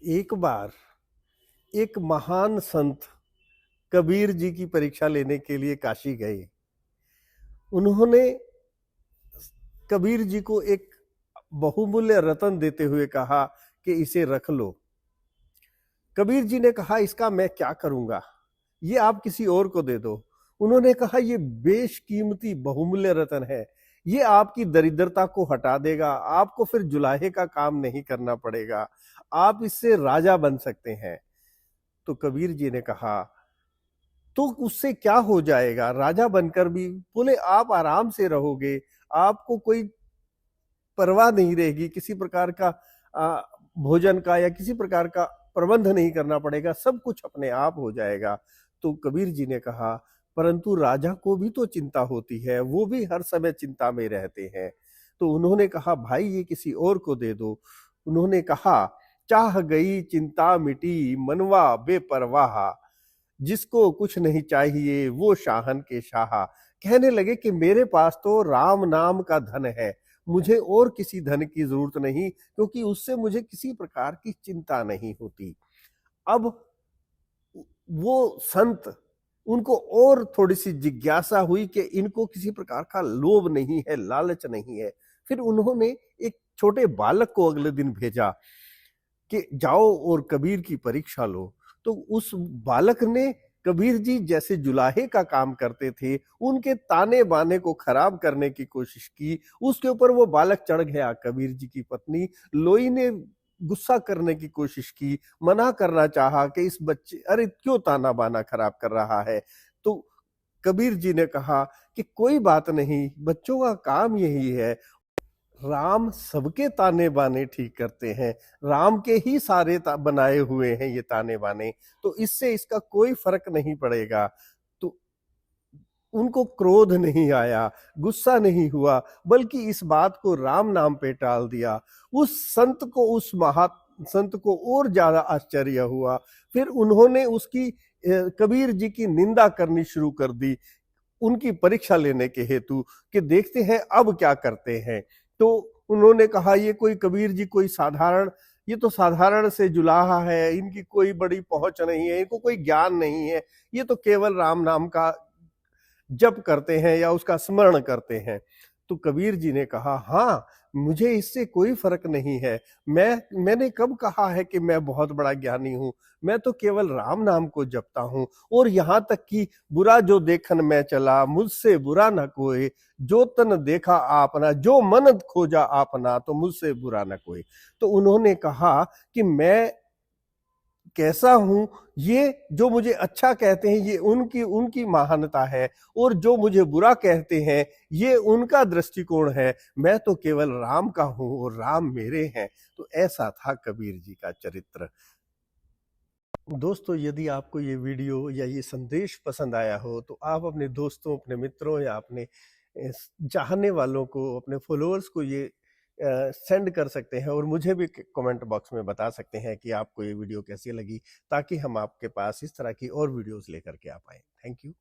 एक बार एक महान संत कबीर जी की परीक्षा लेने के लिए काशी गए। उन्होंने कबीर जी को एक बहुमूल्य रत्न देते हुए कहा कि इसे रख लो। कबीर जी ने कहा, इसका मैं क्या करूंगा, ये आप किसी और को दे दो। उन्होंने कहा, ये बेशकीमती बहुमूल्य रत्न है, ये आपकी दरिद्रता को हटा देगा, आपको फिर जुलाहे का काम नहीं करना पड़ेगा, आप इससे राजा बन सकते हैं। तो कबीर जी ने कहा, तो उससे क्या हो जाएगा, राजा बनकर भी? बोले, आप आराम से रहोगे, आपको कोई परवाह नहीं रहेगी, किसी प्रकार का भोजन का या किसी प्रकार का प्रबंध नहीं करना पड़ेगा, सब कुछ अपने आप हो जाएगा। तो कबीर जी ने कहा, परंतु राजा को भी तो चिंता होती है, वो भी हर समय चिंता में रहते हैं। तो उन्होंने कहा, भाई ये किसी और को दे दो। उन्होंने कहा, चाह गई चिंता मिटी मनवा बेपरवाह, जिसको कुछ नहीं चाहिए वो शाहन के शाह। कहने लगे कि मेरे पास तो राम नाम का धन है, मुझे और किसी धन की जरूरत नहीं, क्योंकि उससे मुझे किसी प्रकार की चिंता नहीं होती। अब वो संत, उनको और थोड़ी सी जिज्ञासा हुई कि इनको किसी प्रकार का लोभ नहीं है, लालच नहीं है। फिर उन्होंने एक छोटे बालक को अगले दिन भेजा कि जाओ और कबीर की परीक्षा लो। तो उस बालक ने कबीर जी जैसे जुलाहे का काम करते थे, उनके ताने बाने को खराब करने की कोशिश की। उसके ऊपर वो बालक चढ़ गया। कबीर जी की पत्नी लोई ने गुस्सा करने की कोशिश की, मना करना चाहा कि इस बच्चे, अरे क्यों ताना बाना खराब कर रहा है। तो कबीर जी ने कहा कि कोई बात नहीं, बच्चों का काम यही है, राम सबके ताने बाने ठीक करते हैं, राम के ही सारे बनाए हुए हैं ये ताने बाने, तो इससे इसका कोई फर्क नहीं पड़ेगा। तो उनको क्रोध नहीं आया, गुस्सा नहीं हुआ, बल्कि इस बात को राम नाम पे टाल दिया। उस संत को, उस महा संत को और ज्यादा आश्चर्य हुआ। फिर उन्होंने उसकी कबीर जी की निंदा करनी शुरू कर दी, उनकी परीक्षा लेने के हेतु, कि देखते हैं अब क्या करते हैं। तो उन्होंने कहा, ये कोई कबीर जी कोई साधारण, ये तो साधारण से जुलाहा है, इनकी कोई बड़ी पहुंच नहीं है, इनको कोई ज्ञान नहीं है, ये तो केवल राम नाम का जप करते हैं या उसका स्मरण करते हैं। तो कबीर जी ने कहा, हाँ, मुझे इससे कोई फर्क नहीं है। मैंने कब कहा है कि मैं बहुत बड़ा ज्ञानी हूं? मैं तो केवल राम नाम को जपता हूं। और यहां तक कि बुरा जो देखन मैं चला, मुझसे बुरा न कोई, जो तन देखा आपना, जो मन खोजा आपना, तो मुझसे बुरा न कोई। तो उन्होंने कहा कि मैं कैसा हूं, ये जो मुझे अच्छा कहते हैं ये उनकी उनकी महानता है, और जो मुझे बुरा कहते हैं ये उनका दृष्टिकोण है। मैं तो केवल राम का हूं और राम मेरे हैं। तो ऐसा था कबीर जी का चरित्र। दोस्तों, यदि आपको ये वीडियो या ये संदेश पसंद आया हो तो आप अपने दोस्तों, अपने मित्रों या अपने चाहने वालों को, अपने फॉलोअर्स को ये सेंड कर सकते हैं, और मुझे भी कमेंट बॉक्स में बता सकते हैं कि आपको ये वीडियो कैसी लगी, ताकि हम आपके पास इस तरह की और वीडियोस लेकर के आ पाए। Thank you.